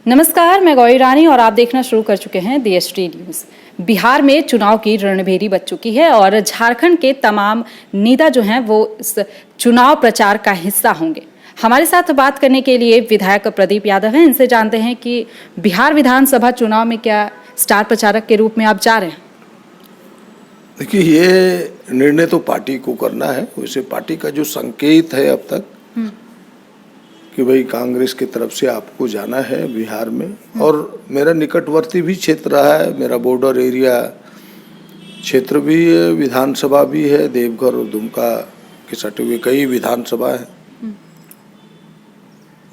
नमस्कार, मैं गौरी रानी और आप देखना शुरू कर चुके हैं DST न्यूज़। बिहार में चुनाव की रणभेरी बज चुकी है और झारखंड के तमाम नेता जो हैं वो इस चुनाव प्रचार का हिस्सा होंगे। हमारे साथ बात करने के लिए विधायक प्रदीप यादव हैं। इनसे जानते हैं कि बिहार विधानसभा चुनाव में क्या स्टार प्रचारक के रूप में आप जा रहे हैं? देखिए, ये निर्णय तो पार्टी को करना है। वैसे पार्टी का जो संकेत है अब तक कि भाई कांग्रेस की तरफ से आपको जाना है बिहार में, और मेरा निकटवर्ती भी क्षेत्र रहा है, मेरा बॉर्डर एरिया क्षेत्र भी है, विधानसभा भी है, देवघर और दुमका के सटे हुए कई विधानसभा है।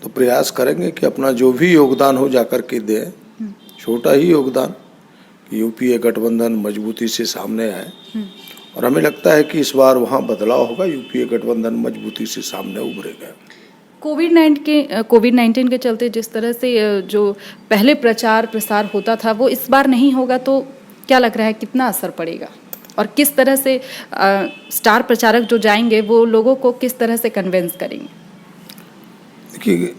तो प्रयास करेंगे कि अपना जो भी योगदान हो जाकर के दें, छोटा ही योगदान, यूपीए गठबंधन मजबूती से सामने आए। और हमें लगता है कि इस बार वहाँ बदलाव होगा, यूपीए गठबंधन मजबूती से सामने उभरेगा। कोविड-19 के चलते जिस तरह से जो पहले प्रचार प्रसार होता था वो इस बार नहीं होगा, तो क्या लग रहा है कितना असर पड़ेगा और किस तरह से स्टार प्रचारक जो जाएंगे वो लोगों को किस तरह से कन्विंस करेंगे? देखिए,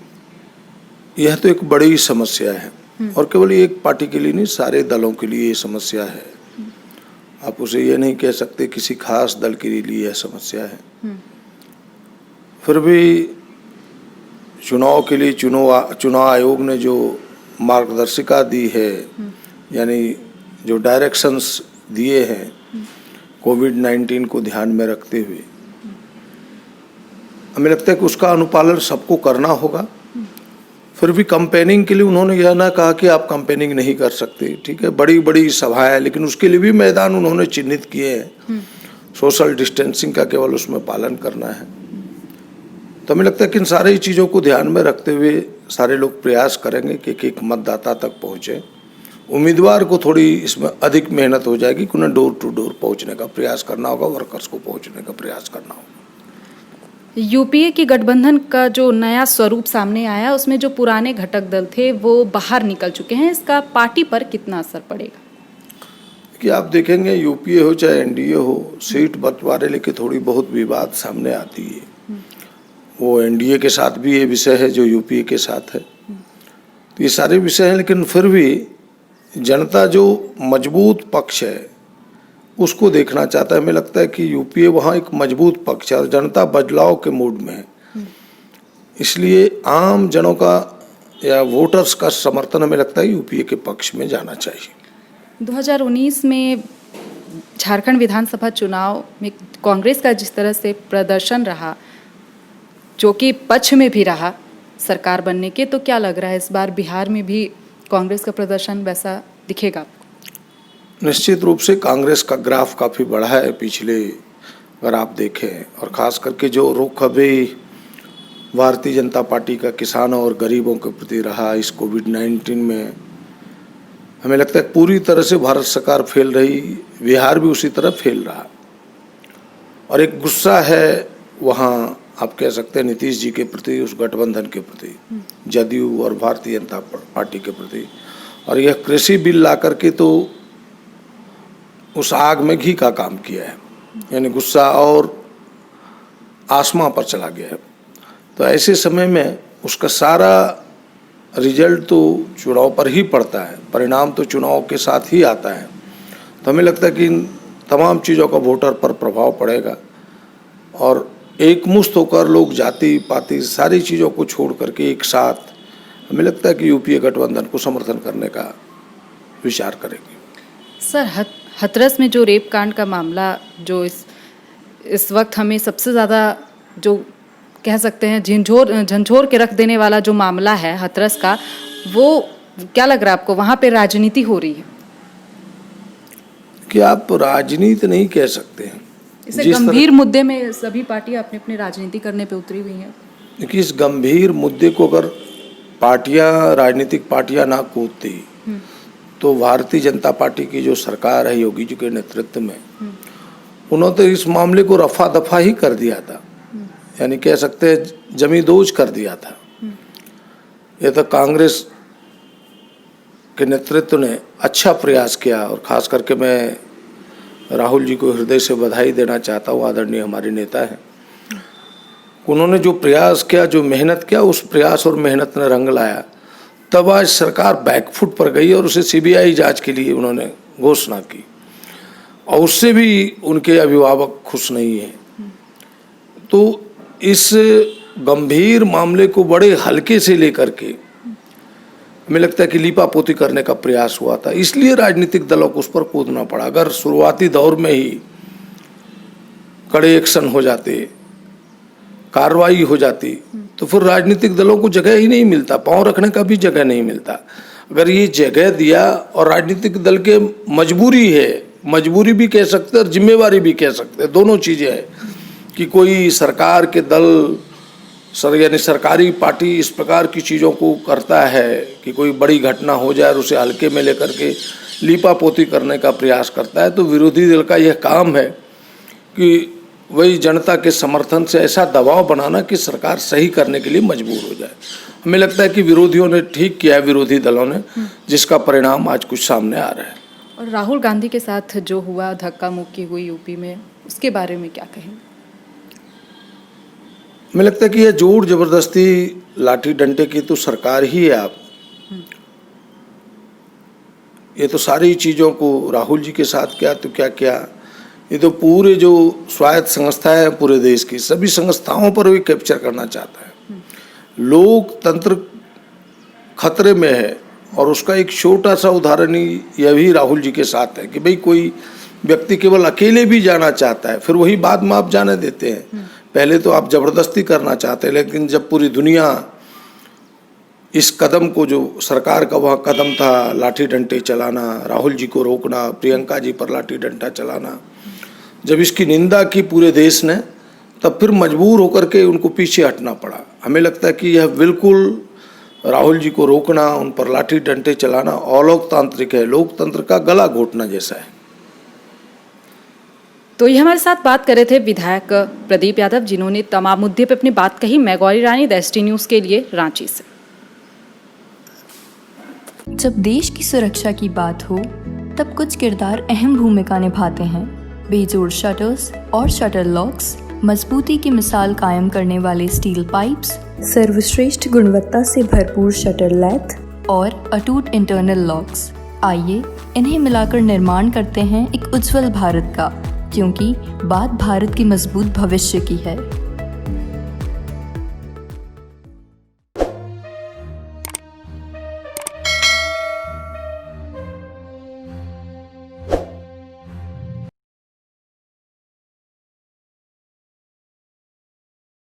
यह तो एक बड़ी समस्या है और केवल एक पार्टी के लिए नहीं, सारे दलों के लिए ये समस्या है। आप उसे ये नहीं कह सकते किसी खास दल के लिए यह समस्या है। फिर भी चुनाव के लिए चुनाव आयोग ने जो मार्गदर्शिका दी है, यानी जो डायरेक्शंस दिए हैं कोविड-19 को ध्यान में रखते हुए, हमें लगता है कि उसका अनुपालन सबको करना होगा। फिर भी कैंपेनिंग के लिए उन्होंने यह ना कहा कि आप कैंपेनिंग नहीं कर सकते, ठीक है, बड़ी बड़ी सभाएं, लेकिन उसके लिए भी मैदान उन्होंने चिन्हित किए हैं। सोशल डिस्टेंसिंग का केवल उसमें पालन करना है। तो हमें लगता है कि इन सारी चीज़ों को ध्यान में रखते हुए सारे लोग प्रयास करेंगे कि एक मतदाता तक पहुँचे। उम्मीदवार को थोड़ी इसमें अधिक मेहनत हो जाएगी कि उन्हें डोर टू डोर पहुँचने का प्रयास करना होगा, वर्कर्स को पहुँचने का प्रयास करना होगा। यूपीए की गठबंधन का जो नया स्वरूप सामने आया, उसमें जो पुराने घटक दल थे वो बाहर निकल चुके हैं। इसका पार्टी पर कितना असर पड़ेगा? कि आप देखेंगे, यूपीए हो चाहे एनडीए हो, सीट बंटवारे लेके थोड़ी बहुत विवाद सामने आती है। वो एनडीए के साथ भी ये विषय है जो यूपीए के साथ है। तो ये सारे विषय हैं, लेकिन फिर भी जनता जो मजबूत पक्ष है उसको देखना चाहता है। हमें लगता है कि यूपीए वहाँ एक मजबूत पक्ष है और जनता बदलाव के मूड में है। इसलिए आम जनों का या वोटर्स का समर्थन हमें लगता है यूपीए के पक्ष में जाना चाहिए। 2019 में झारखंड विधानसभा चुनाव में कांग्रेस का जिस तरह से प्रदर्शन रहा, जो कि पक्ष में भी रहा सरकार बनने के, तो क्या लग रहा है इस बार बिहार में भी कांग्रेस का प्रदर्शन वैसा दिखेगा? निश्चित रूप से कांग्रेस का ग्राफ काफ़ी बढ़ा है पिछले, अगर आप देखें, और ख़ास करके जो रुख अभी भारतीय जनता पार्टी का किसानों और गरीबों के प्रति रहा इस कोविड-19 में, हमें लगता है पूरी तरह से भारत सरकार फैल रही, बिहार भी उसी तरह फैल रहा। और एक गुस्सा है वहाँ, आप कह सकते हैं, नीतीश जी के प्रति, उस गठबंधन के प्रति, जदयू और भारतीय जनता पार्टी के प्रति। और यह कृषि बिल ला करके तो उस आग में घी का काम किया है, यानी गुस्सा और आसमां पर चला गया है। तो ऐसे समय में उसका सारा रिजल्ट तो चुनाव पर ही पड़ता है, परिणाम तो चुनाव के साथ ही आता है। तो हमें लगता है कि इन तमाम चीज़ों का वोटर पर प्रभाव पड़ेगा और एकमुश्त होकर लोग जाति पाति सारी चीज़ों को छोड़ करके एक साथ, हमें लगता है कि यूपीए गठबंधन को समर्थन करने का विचार करेंगे। सर, हाथरस में जो रेप कांड का मामला जो इस वक्त हमें सबसे ज़्यादा जो कह सकते हैं झंझोर के रख देने वाला जो मामला है हाथरस का, वो क्या लग रहा है आपको? वहाँ पे राजनीति हो रही है? कि आप राजनीति नहीं कह सकते हैं, इसे गंभीर मुद्दे में सभी पार्टियां अपनी अपनी राजनीति करने पे उतरी हुई हैं। देखिए, इस गंभीर मुद्दे को अगर राजनीतिक पार्टियां ना कूदती तो भारतीय जनता पार्टी की जो सरकार है योगी जी के नेतृत्व में, उन्होंने तो इस मामले को रफा दफा ही कर दिया था, यानी कह सकते हैं जमींदोज कर दिया था। यह तो कांग्रेस के नेतृत्व ने अच्छा प्रयास किया और खास करके मैं राहुल जी को हृदय से बधाई देना चाहता हूँ, आदरणीय हमारे नेता हैं। उन्होंने जो प्रयास किया, जो मेहनत किया, उस प्रयास और मेहनत ने रंग लाया। तब आज सरकार बैकफुट पर गई और उसे सीबीआई जांच के लिए उन्होंने घोषणा की, और उससे भी उनके अभिभावक खुश नहीं हैं। तो इस गंभीर मामले को बड़े हल्के से लेकर के हमें लगता है कि लीपापोती करने का प्रयास हुआ था, इसलिए राजनीतिक दलों को उस पर कूदना पड़ा। अगर शुरुआती दौर में ही कड़े एक्शन हो जाते, कार्रवाई हो जाती, तो फिर राजनीतिक दलों को जगह ही नहीं मिलता, पांव रखने का भी जगह नहीं मिलता। अगर ये जगह दिया, और राजनीतिक दल के मजबूरी है, मजबूरी भी कह सकते हैं और जिम्मेवारी भी कह सकते हैं, दोनों चीज़ें हैं कि कोई सरकार के दल यानी सरकारी पार्टी इस प्रकार की चीज़ों को करता है कि कोई बड़ी घटना हो जाए और उसे हल्के में लेकर के लीपापोती करने का प्रयास करता है, तो विरोधी दल का यह काम है कि वही जनता के समर्थन से ऐसा दबाव बनाना कि सरकार सही करने के लिए मजबूर हो जाए। हमें लगता है कि विरोधियों ने ठीक किया है, विरोधी दलों ने, जिसका परिणाम आज कुछ सामने आ रहा है। और राहुल गांधी के साथ जो हुआ, धक्का मुक्की हुई यूपी में, उसके बारे में क्या कहेंगे? हमें लगता है कि यह जोर जबरदस्ती लाठी डंडे की तो सरकार ही है। आप ये तो सारी चीज़ों को राहुल जी के साथ क्या तो क्या क्या, ये तो पूरे जो स्वायत्त संस्था है पूरे देश की, सभी संस्थाओं पर भी कैप्चर करना चाहता है। लोकतंत्र खतरे में है, और उसका एक छोटा सा उदाहरण ही यह भी राहुल जी के साथ है कि भाई कोई व्यक्ति केवल अकेले भी जाना चाहता है, फिर वही बाद में आप जाने देते हैं। पहले तो आप जबरदस्ती करना चाहते हैं, लेकिन जब पूरी दुनिया इस कदम को, जो सरकार का वह कदम था, लाठी डंडे चलाना, राहुल जी को रोकना, प्रियंका जी पर लाठी डंडा चलाना, जब इसकी निंदा की पूरे देश ने, तब फिर मजबूर होकर के उनको पीछे हटना पड़ा। हमें लगता है कि यह बिल्कुल राहुल जी को रोकना, उन पर लाठी डंडे चलाना अलोकतांत्रिक है, लोकतंत्र का गला घोटना जैसा है। तो ये हमारे साथ बात कर रहे थे विधायक प्रदीप यादव, जिन्होंने तमाम मुद्दे पे अपनी बात कही। मैं गौरी रानी, द ST न्यूज़ के लिए, रांची से। जब देश की सुरक्षा की बात हो, तब कुछ किरदार अहम भूमिका निभाते हैं। बेजोड़ शटर्स और शटर लॉक्स, मजबूती की मिसाल कायम करने वाले स्टील पाइप्स, सर्वश्रेष्ठ गुणवत्ता से भरपूर शटर लैथ और अटूट इंटरनल लॉक्स। आइए इन्हें मिलाकर निर्माण करते हैं एक उज्जवल भारत का, क्योंकि बात भारत की मजबूत भविष्य की है।